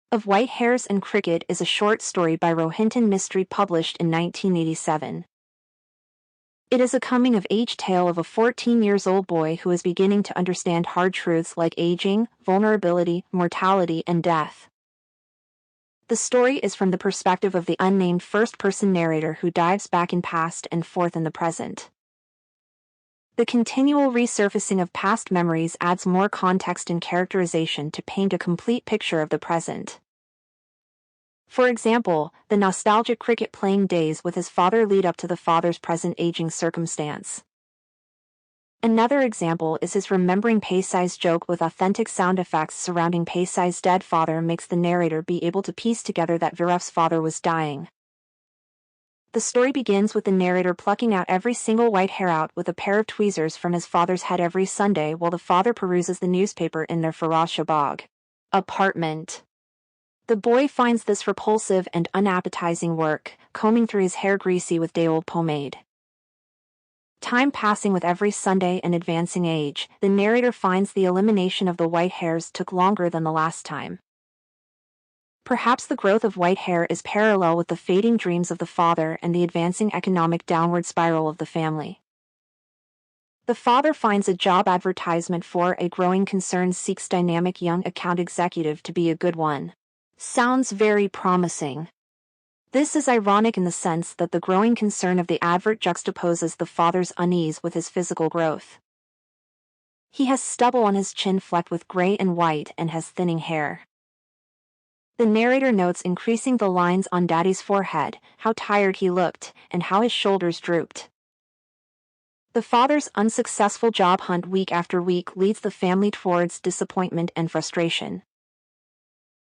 Of White Hares and Cricket is a short story by Rohinton Mistry published in 1987. It is a coming-of-age tale of a 14-year-old boy who is beginning to understand hard truths like aging, vulnerability, mortality, and death. The story is from the perspective of the unnamed first-person narrator who dives back in past and forth in the present. The continual resurfacing of past memories adds more context and characterization to paint a complete picture of the present. For example, the nostalgic cricket playing days with his father lead up to the father's present aging circumstance. Another example is his remembering Paisai's joke with authentic sound effects surrounding Paisai's dead father makes the narrator be able to piece together that Viraf's father was dying. The story begins with the narrator plucking out every single white hair out with a pair of tweezers from his father's head every Sunday while the father peruses the newspaper in their Farashabag apartment. The boy finds this repulsive and unappetizing work, combing through his hair greasy with day-old pomade. Time passing with every Sunday and advancing age, the narrator finds the elimination of the white hairs took longer than the last time. Perhaps the growth of white hair is parallel with the fading dreams of the father and the advancing economic downward spiral of the family. The father finds a job advertisement for a growing concern seeks dynamic young account executive to be a good one. Sounds very promising. This is ironic in the sense that the growing concern of the advert juxtaposes the father's unease with his physical growth. He has stubble on his chin flecked with gray and white and has thinning hair. The narrator notes increasing the lines on Daddy's forehead, how tired he looked, and how his shoulders drooped. The father's unsuccessful job hunt week after week leads the family towards disappointment and frustration.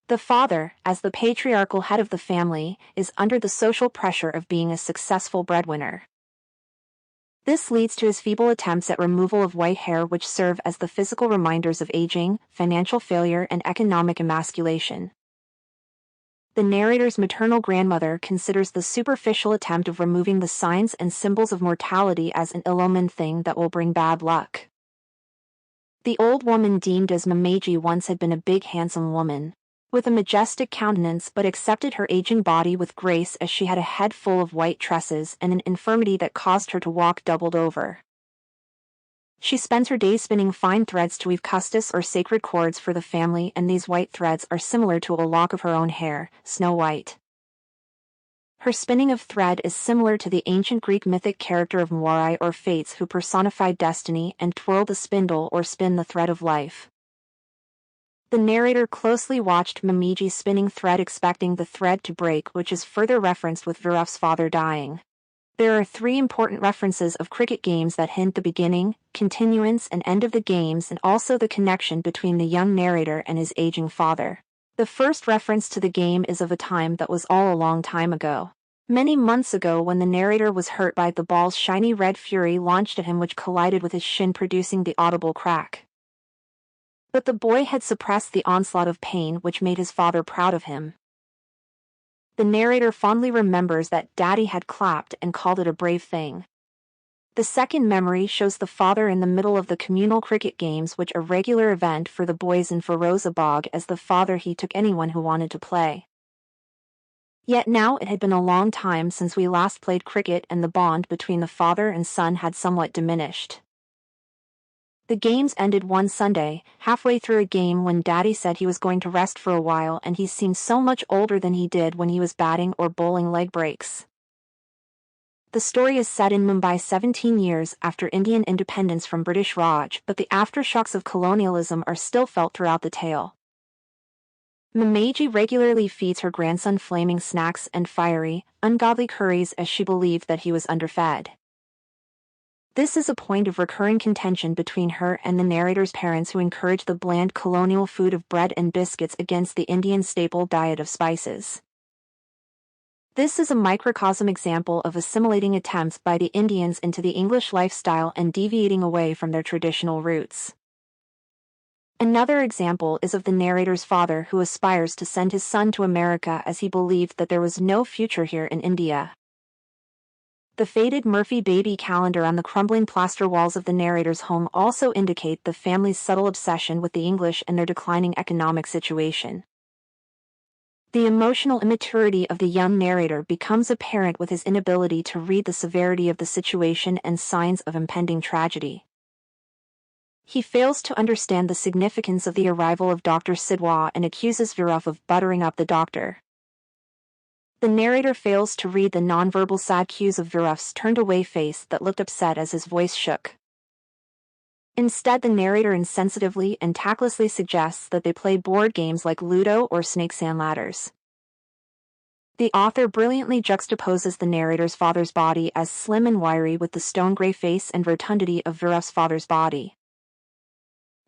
The father, as the patriarchal head of the family, is under the social pressure of being a successful breadwinner. This leads to his feeble attempts at removal of white hair which serve as the physical reminders of aging, financial failure, and economic emasculation. The narrator's maternal grandmother considers the superficial attempt of removing the signs and symbols of mortality as an ill-omened thing that will bring bad luck. The old woman deemed as Mamaiji once had been a big handsome woman, with a majestic countenance but accepted her aging body with grace as she had a head full of white tresses and an infirmity that caused her to walk doubled over. She spends her days spinning fine threads to weave custis or sacred cords for the family, and these white threads are similar to a lock of her own hair, snow white. Her spinning of thread is similar to the ancient Greek mythic character of Moirai or Fates who personified destiny and twirl the spindle or spin the thread of life. The narrator closely watched Mamaiji spinning thread expecting the thread to break, which is further referenced with Viraf's father dying. There are three important references of cricket games that hint the beginning, continuance and end of the games and also the connection between the young narrator and his aging father. The first reference to the game is of a time that was all a long time ago. Many months ago when the narrator was hurt by the ball's shiny red fury launched at him which collided with his shin producing the audible crack. But the boy had suppressed the onslaught of pain which made his father proud of him. The narrator fondly remembers that Daddy had clapped and called it a brave thing. The second memory shows the father in the middle of the communal cricket games, which a regular event for the boys in Firozabad, as the father he took anyone who wanted to play. Yet now it had been a long time since we last played cricket and the bond between the father and son had somewhat diminished. The games ended one Sunday, halfway through a game when Daddy said he was going to rest for a while and he seemed so much older than he did when he was batting or bowling leg breaks. The story is set in Mumbai 17 years after Indian independence from British Raj, but the aftershocks of colonialism are still felt throughout the tale. Mamaiji regularly feeds her grandson flaming snacks and fiery, ungodly curries as she believed that he was underfed. This is a point of recurring contention between her and the narrator's parents who encourage the bland colonial food of bread and biscuits against the Indian staple diet of spices. This is a microcosm example of assimilating attempts by the Indians into the English lifestyle and deviating away from their traditional roots. Another example is of the narrator's father who aspires to send his son to America as he believed that there was no future here in India. The faded Murphy baby calendar on the crumbling plaster walls of the narrator's home also indicate the family's subtle obsession with the English and their declining economic situation. The emotional immaturity of the young narrator becomes apparent with his inability to read the severity of the situation and signs of impending tragedy. He fails to understand the significance of the arrival of Dr. Sidwa and accuses Viruf of buttering up the doctor. The narrator fails to read the nonverbal sad cues of Viruf's turned-away face that looked upset as his voice shook. Instead, the narrator insensitively and tactlessly suggests that they play board games like Ludo or Snakes and Ladders. The author brilliantly juxtaposes the narrator's father's body as slim and wiry with the stone-gray face and rotundity of Viruf's father's body,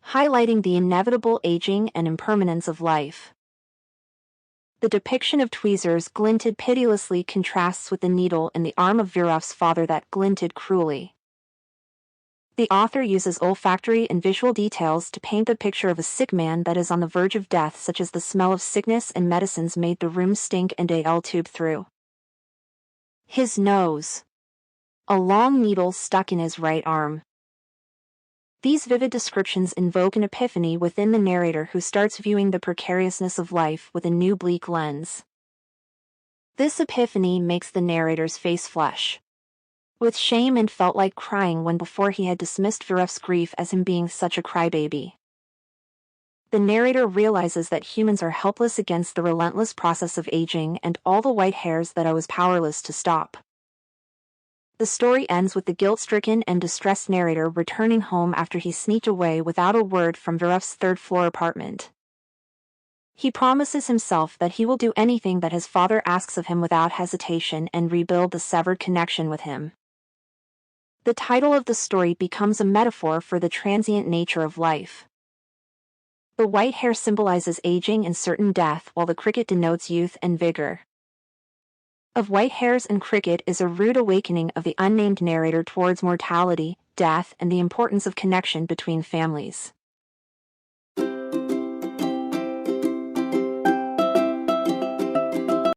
highlighting the inevitable aging and impermanence of life. The depiction of tweezers glinted pitilessly contrasts with the needle in the arm of Viruf's father that glinted cruelly. The author uses olfactory and visual details to paint the picture of a sick man that is on the verge of death, such as the smell of sickness and medicines made the room stink and a tube through his nose. A long needle stuck in his right arm. These vivid descriptions invoke an epiphany within the narrator, who starts viewing the precariousness of life with a new bleak lens. This epiphany makes the narrator's face flush with shame and felt like crying when before he had dismissed Viruf's grief as him being such a crybaby. The narrator realizes that humans are helpless against the relentless process of aging and all the white hairs that I was powerless to stop. The story ends with the guilt-stricken and distressed narrator returning home after he sneaked away without a word from Viruf's third-floor apartment. He promises himself that he will do anything that his father asks of him without hesitation and rebuild the severed connection with him. The title of the story becomes a metaphor for the transient nature of life. The white hair symbolizes aging and certain death, while the cricket denotes youth and vigor. Of white hairs and cricket is a rude awakening of the unnamed narrator towards mortality, death, and the importance of connection between families.